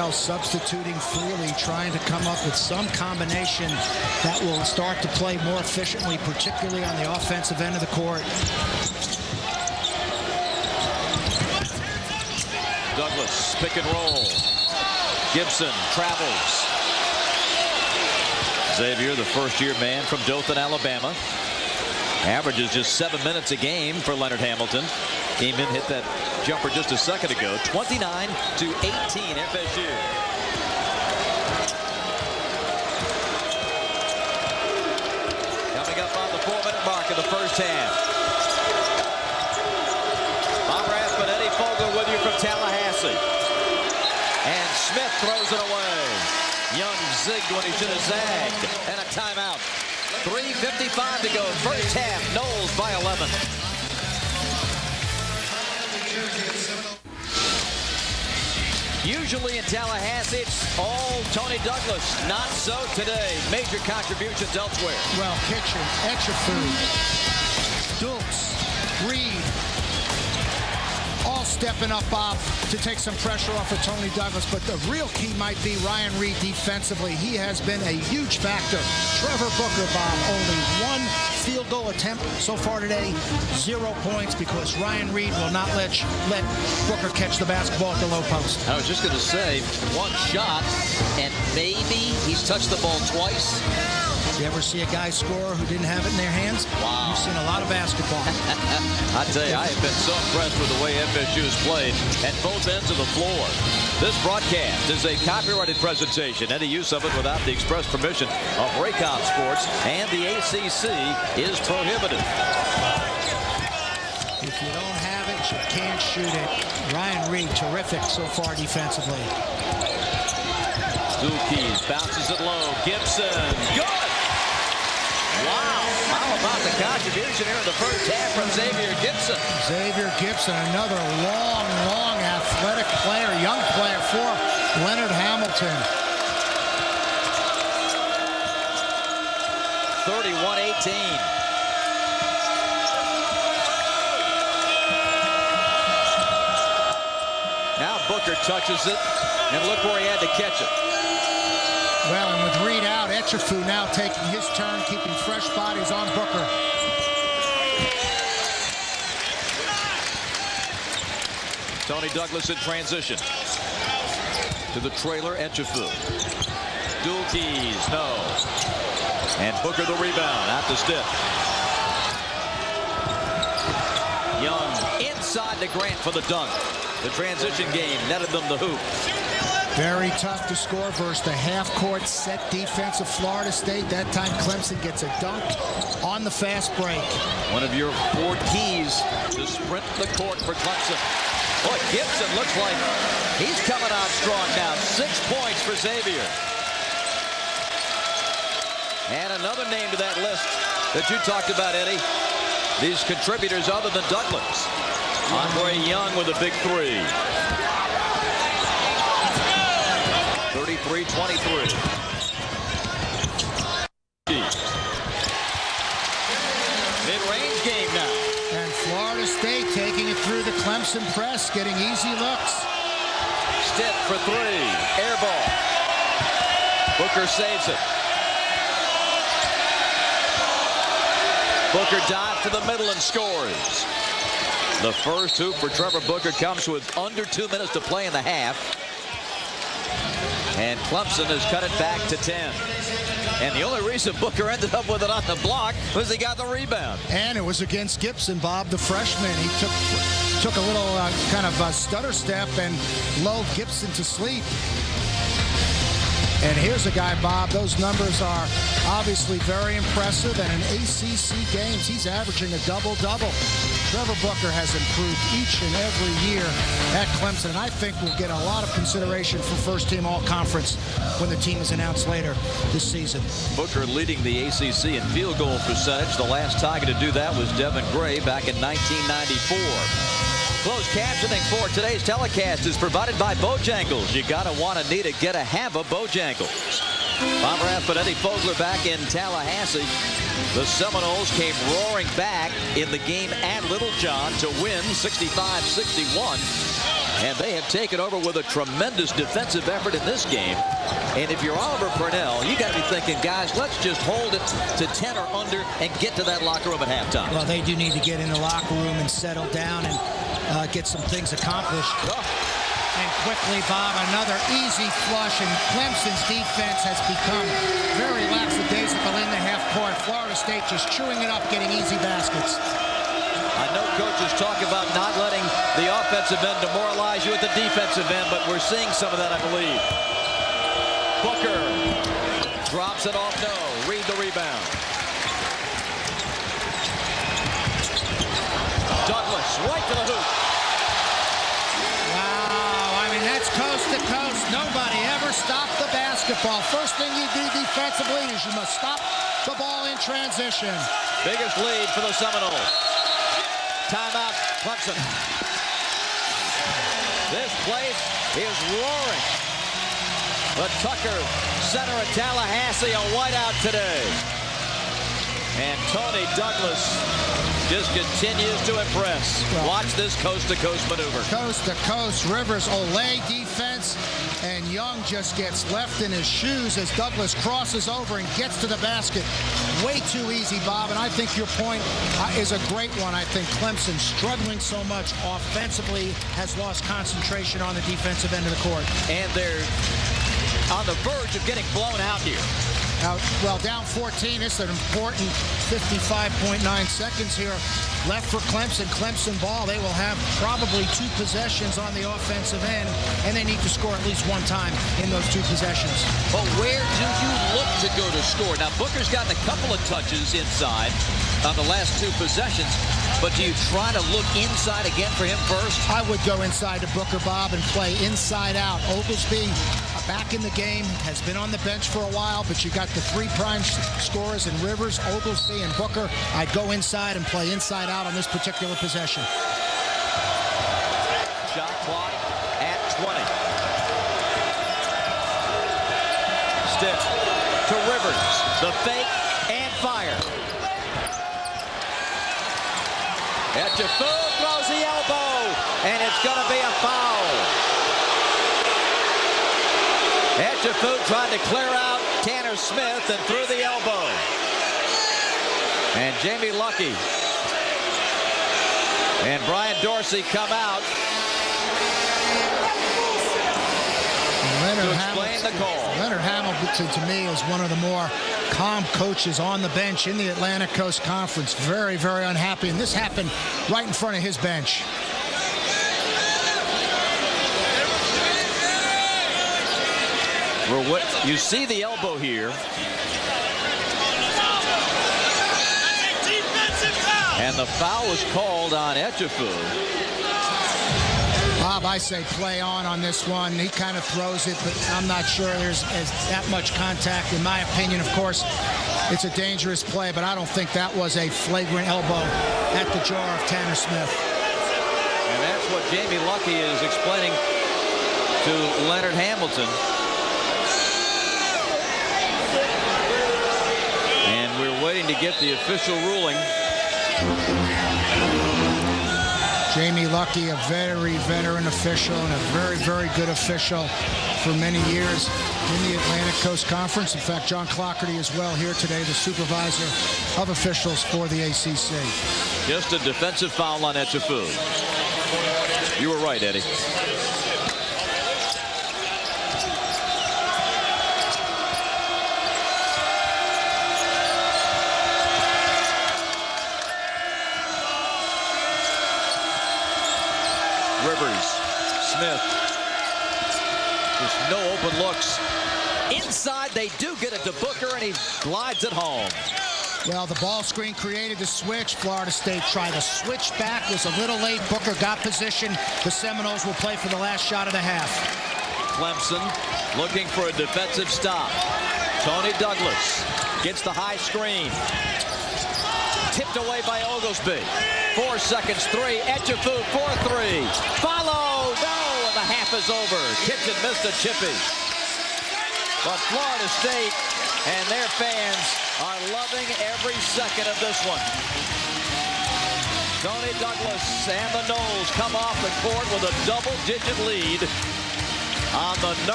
Substituting freely, trying to come up with some combination that will start to play more efficiently, particularly on the offensive end of the court. Douglas, pick and roll. Gibson travels. Xavier, the first-year man from Dothan, Alabama. Averages just 7 minutes a game for Leonard Hamilton. Came in, hit that jumper just a second ago. 29-18 FSU. Coming up on the 4-minute mark of the first half. Bob Rathman, Eddie Fogler with you from Tallahassee. And Smith throws it away. Young zigged when he should have zagged. And a timeout. 3:55 to go. First half. Noles by 11. Usually in Tallahassee, it's all Tony Douglas. Not so today. Major contributions elsewhere. Well, Kitchen, Etchefu, Dukes, Reed, all stepping up, Bob, to take some pressure off of Tony Douglas. But the real key might be Ryan Reed defensively. He has been a huge factor. Trevor Booker, Bob, only one field goal attempt so far today. 0 points because Ryan Reed will not let Booker catch the basketball at the low post. I was just going to say, one shot, and maybe he's touched the ball twice. You ever see a guy score who didn't have it in their hands? Wow. You've seen a lot of basketball. I tell you, I have been so impressed with the way FSU has played at both ends of the floor. This broadcast is a copyrighted presentation. Any use of it without the express permission of Raycom Sports and the ACC is prohibited. If you don't have it, you can't shoot it. Ryan Reed, terrific so far defensively. Dulkes bounces it low. Gibson, good! Wow, how about the contribution here in the first half from Xavier Gibson? Xavier Gibson, another long athletic player, young player for Leonard Hamilton. 31-18. Now Booker touches it, and look where he had to catch it. Well, and with Reed out, Etchefu now taking his turn, keeping fresh bodies on Booker. Tony Douglas in transition. To the trailer, Etchefu. Dual keys, no. And Booker the rebound, out to Stiff. Young inside to Grant for the dunk. The transition game netted them the hoop. Very tough to score versus the half-court set defense of Florida State. That time Clemson gets a dunk on the fast break. One of your 4 keys to sprint the court for Clemson. Boy, Gibson looks like he's coming out strong now. 6 points for Xavier. And another name to that list that you talked about, Eddie. These contributors other than Douglas. Andre Young with a big 3. 33-23. Mid-range game now. And Florida State taking it through the Clemson press, getting easy looks. Stiff for 3. Air ball. Booker saves it. Booker dives to the middle and scores. The first hoop for Trevor Booker comes with under 2 minutes to play in the half. And Clemson has cut it back to 10. And the only reason Booker ended up with it on the block was he got the rebound. And it was against Gibson, Bob, the freshman. He took a little kind of stutter step and lulled Gibson to sleep. And here's a guy, Bob, those numbers are obviously very impressive. And in ACC games, he's averaging a double-double. Trevor Booker has improved each and every year at Clemson. And I think we'll get a lot of consideration for first-team all-conference when the team is announced later this season. Booker leading the ACC in field goal percentage. The last Tiger to do that was Devin Gray back in 1994. Closed captioning for today's telecast is provided by Bojangles. You gotta, wanna, need it, get a, have a Bojangles. Bob Rathman, Eddie Fogler back in Tallahassee. The Seminoles came roaring back in the game at Little John to win 65-61. And they have taken over with a tremendous defensive effort in this game. And if you're Oliver Purnell, you got to be thinking, guys, let's just hold it to 10 or under and get to that locker room at halftime. Well, they do need to get in the locker room and settle down and get some things accomplished. And quickly, Bob, another easy flush, and Clemson's defense has become very lackadaisical in the half court. Florida State just chewing it up, getting easy baskets. I know coaches talk about not letting the offensive end demoralize you at the defensive end, but we're seeing some of that, I believe. Booker drops it off. No. Reed the rebound. Douglas right to the hoop. Wow, I mean, that's coast to coast. Nobody ever stopped the basketball. First thing you do defensively is you must stop the ball in transition. Biggest lead for the Seminoles. Timeout, Clemson. This place is roaring. But Tucker, center of Tallahassee, a whiteout today. And Tony Douglas just continues to impress. Watch this coast-to-coast maneuver. Coast-to-coast, Rivers, Olay defense, and Young just gets left in his shoes as Douglas crosses over and gets to the basket. Way too easy, Bob, and I think your point is a great one. I think Clemson, struggling so much offensively, has lost concentration on the defensive end of the court. And they're on the verge of getting blown out here. Well, down 14. It's an important 55.9 seconds here left for Clemson. Clemson ball. They will have probably 2 possessions on the offensive end, and they need to score at least 1 time in those 2 possessions. But where do you look to go to score? Now, Booker's gotten a couple of touches inside on the last 2 possessions, but do you try to look inside again for him first? I would go inside to Booker, Bob, and play inside out. Oglesby back in the game, has been on the bench for a while, but you got the 3 prime scorers in Rivers, Oglesby, and Booker. I'd go inside and play inside out on this particular possession. Shot clock at 20. Stiff to Rivers. The fake and fire. Etchefu throws the elbow, and it's going to be a foul. Etchefu tried to clear out Tanner Smith and threw the elbow. And Jamie Lucky and Brian Dorsey come out to explain the call. Leonard Hamilton, to me, is one of the more calm coaches on the bench in the Atlantic Coast Conference. Very, very unhappy. And this happened right in front of his bench. You see the elbow here. And the foul was called on Etchefu. Bob, I say play on this one. He kind of throws it, but I'm not sure there's that much contact. In my opinion, of course, it's a dangerous play, but I don't think that was a flagrant elbow at the jaw of Tanner Smith. And that's what Jamie Lucky is explaining to Leonard Hamilton. And we're waiting to get the official ruling. Jamie Lucky, a very veteran official and a very, very good official for many years in the Atlantic Coast Conference. In fact, John Clockerty as well here today, the supervisor of officials for the ACC. Just a defensive foul on Etchefu. You were right, Eddie. Rivers, Smith, just no open looks. Inside, they do get it to Booker, and he glides it home. Well, the ball screen created the switch. Florida State tried to switch back, was a little late. Booker got position. The Seminoles will play for the last shot of the half. Clemson looking for a defensive stop. Tony Douglas gets the high screen. Tipped away by Oglesby. 4 seconds, 3. Etchefu, 4-3. Follow, no, and the half is over. Kitchen missed a chippy. But Florida State and their fans are loving every second of this one. Tony Douglas and the Noles come off the court with a double-digit lead on the number